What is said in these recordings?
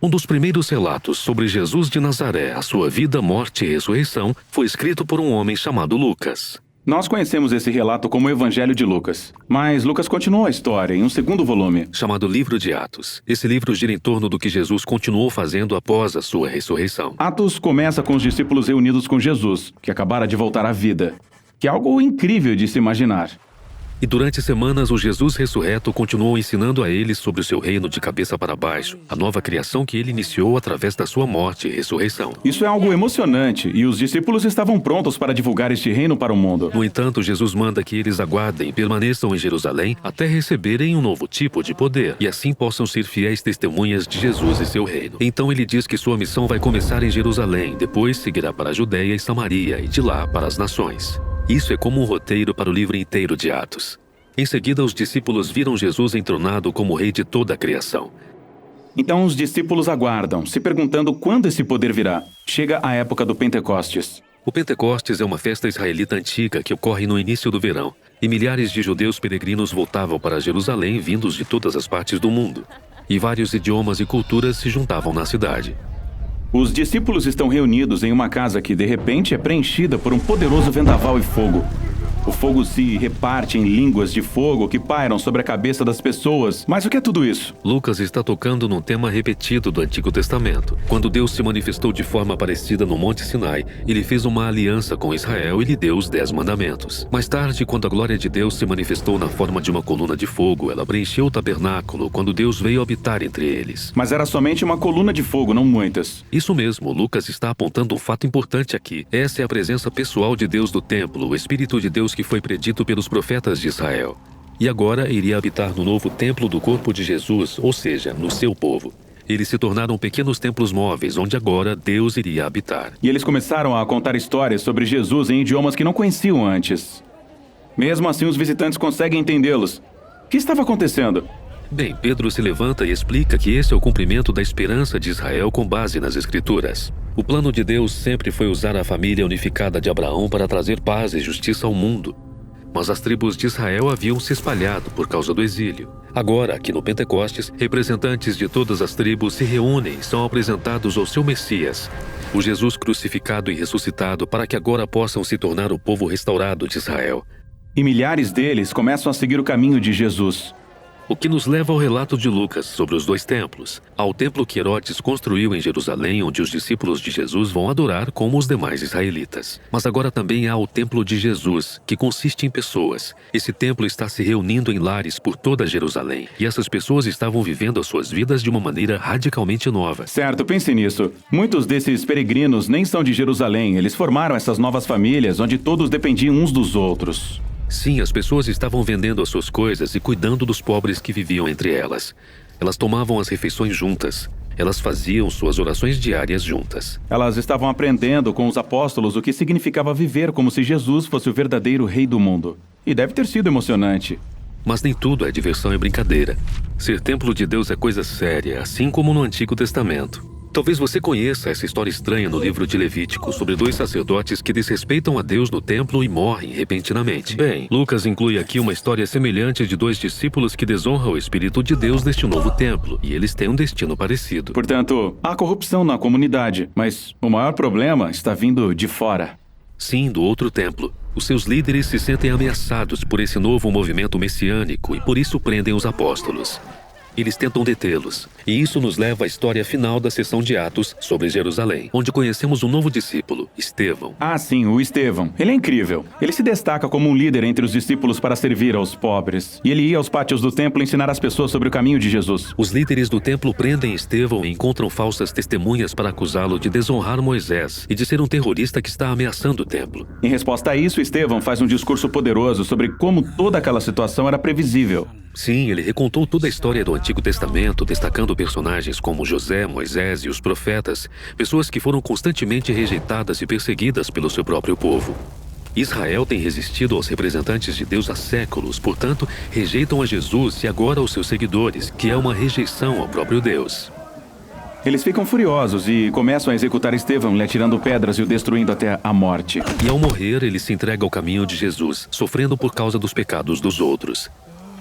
Um dos primeiros relatos sobre Jesus de Nazaré, a sua vida, morte e ressurreição, foi escrito por um homem chamado Lucas. Nós conhecemos esse relato como o Evangelho de Lucas, mas Lucas continuou a história em um segundo volume, Chamado Livro de Atos. Esse livro gira em torno do que Jesus continuou fazendo após a sua ressurreição. Atos começa com os discípulos reunidos com Jesus, que acabara de voltar à vida, que é algo incrível de se imaginar. E durante semanas, o Jesus ressurreto continuou ensinando a eles sobre o seu reino de cabeça para baixo, a nova criação que ele iniciou através da sua morte e ressurreição. Isso é algo emocionante e os discípulos estavam prontos para divulgar este reino para o mundo. No entanto, Jesus manda que eles aguardem e permaneçam em Jerusalém até receberem um novo tipo de poder e assim possam ser fiéis testemunhas de Jesus e seu reino. Então ele diz que sua missão vai começar em Jerusalém, depois seguirá para a Judéia e Samaria e de lá para as nações. Isso é como um roteiro para o livro inteiro de Atos. Em seguida, os discípulos viram Jesus entronado como rei de toda a criação. Então os discípulos aguardam, se perguntando quando esse poder virá. Chega a época do Pentecostes. O Pentecostes é uma festa israelita antiga que ocorre no início do verão, e milhares de judeus peregrinos voltavam para Jerusalém vindos de todas as partes do mundo. E vários idiomas e culturas se juntavam na cidade. Os discípulos estão reunidos em uma casa que, de repente, é preenchida por um poderoso vendaval e fogo. O fogo se reparte em línguas de fogo que pairam sobre a cabeça das pessoas. Mas o que é tudo isso? Lucas está tocando num tema repetido do Antigo Testamento. Quando Deus se manifestou de forma parecida no Monte Sinai, ele fez uma aliança com Israel e lhe deu os 10 mandamentos. Mais tarde, quando a glória de Deus se manifestou na forma de uma coluna de fogo, ela preencheu o tabernáculo quando Deus veio habitar entre eles. Mas era somente uma coluna de fogo, não muitas. Isso mesmo, Lucas está apontando um fato importante aqui. Essa é a presença pessoal de Deus do templo, o Espírito de Deus que foi predito pelos profetas de Israel. E agora iria habitar no novo templo do corpo de Jesus, ou seja, no seu povo. Eles se tornaram pequenos templos móveis, onde agora Deus iria habitar. E eles começaram a contar histórias sobre Jesus em idiomas que não conheciam antes. Mesmo assim, os visitantes conseguem entendê-los. O que estava acontecendo? Bem, Pedro se levanta e explica que esse é o cumprimento da esperança de Israel com base nas Escrituras. O plano de Deus sempre foi usar a família unificada de Abraão para trazer paz e justiça ao mundo. Mas as tribos de Israel haviam se espalhado por causa do exílio. Agora, aqui no Pentecostes, representantes de todas as tribos se reúnem e são apresentados ao seu Messias, o Jesus crucificado e ressuscitado, para que agora possam se tornar o povo restaurado de Israel. E milhares deles começam a seguir o caminho de Jesus. O que nos leva ao relato de Lucas sobre os 2 templos. Há o templo que Herodes construiu em Jerusalém, onde os discípulos de Jesus vão adorar como os demais israelitas. Mas agora também há o templo de Jesus, que consiste em pessoas. Esse templo está se reunindo em lares por toda Jerusalém. E essas pessoas estavam vivendo as suas vidas de uma maneira radicalmente nova. Certo, pense nisso. Muitos desses peregrinos nem são de Jerusalém. Eles formaram essas novas famílias onde todos dependiam uns dos outros. Sim, as pessoas estavam vendendo as suas coisas e cuidando dos pobres que viviam entre elas. Elas tomavam as refeições juntas. Elas faziam suas orações diárias juntas. Elas estavam aprendendo com os apóstolos o que significava viver como se Jesus fosse o verdadeiro rei do mundo. E deve ter sido emocionante. Mas nem tudo é diversão e brincadeira. Ser templo de Deus é coisa séria, assim como no Antigo Testamento. Talvez você conheça essa história estranha no livro de Levítico sobre 2 sacerdotes que desrespeitam a Deus no templo e morrem repentinamente. Bem, Lucas inclui aqui uma história semelhante de 2 discípulos que desonram o Espírito de Deus neste novo templo, e eles têm um destino parecido. Portanto, há corrupção na comunidade, mas o maior problema está vindo de fora. Sim, do outro templo. Os seus líderes se sentem ameaçados por esse novo movimento messiânico e por isso prendem os apóstolos. Eles tentam detê-los. E isso nos leva à história final da sessão de Atos sobre Jerusalém, onde conhecemos um novo discípulo, Estevão. Ah, sim, o Estevão. Ele é incrível. Ele se destaca como um líder entre os discípulos para servir aos pobres. E ele ia aos pátios do templo ensinar as pessoas sobre o caminho de Jesus. Os líderes do templo prendem Estevão e encontram falsas testemunhas para acusá-lo de desonrar Moisés e de ser um terrorista que está ameaçando o templo. Em resposta a isso, Estevão faz um discurso poderoso sobre como toda aquela situação era previsível. Sim, ele recontou toda a história do Antigo Testamento, destacando personagens como José, Moisés e os profetas, pessoas que foram constantemente rejeitadas e perseguidas pelo seu próprio povo. Israel tem resistido aos representantes de Deus há séculos, portanto, rejeitam a Jesus e agora aos seus seguidores, que é uma rejeição ao próprio Deus. Eles ficam furiosos e começam a executar Estevão, lhe atirando pedras e o destruindo até a morte. E ao morrer, ele se entrega ao caminho de Jesus, sofrendo por causa dos pecados dos outros.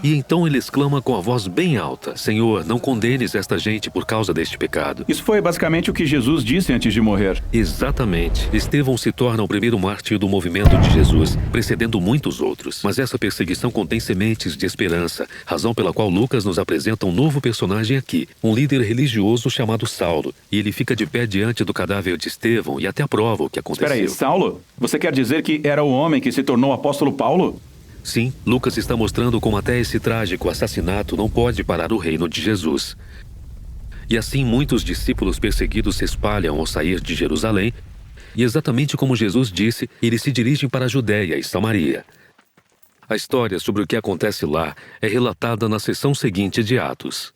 E então ele exclama com a voz bem alta: Senhor, não condenes esta gente por causa deste pecado. Isso foi basicamente o que Jesus disse antes de morrer. Exatamente. Estevão se torna o primeiro mártir do movimento de Jesus, precedendo muitos outros. Mas essa perseguição contém sementes de esperança, razão pela qual Lucas nos apresenta um novo personagem aqui, um líder religioso chamado Saulo. E ele fica de pé diante do cadáver de Estevão e até aprova o que aconteceu. Espera aí, Saulo? Você quer dizer que era o homem que se tornou o apóstolo Paulo? Sim, Lucas está mostrando como até esse trágico assassinato não pode parar o reino de Jesus. E assim muitos discípulos perseguidos se espalham ao sair de Jerusalém, e exatamente como Jesus disse, eles se dirigem para a Judéia e Samaria. A história sobre o que acontece lá é relatada na seção seguinte de Atos.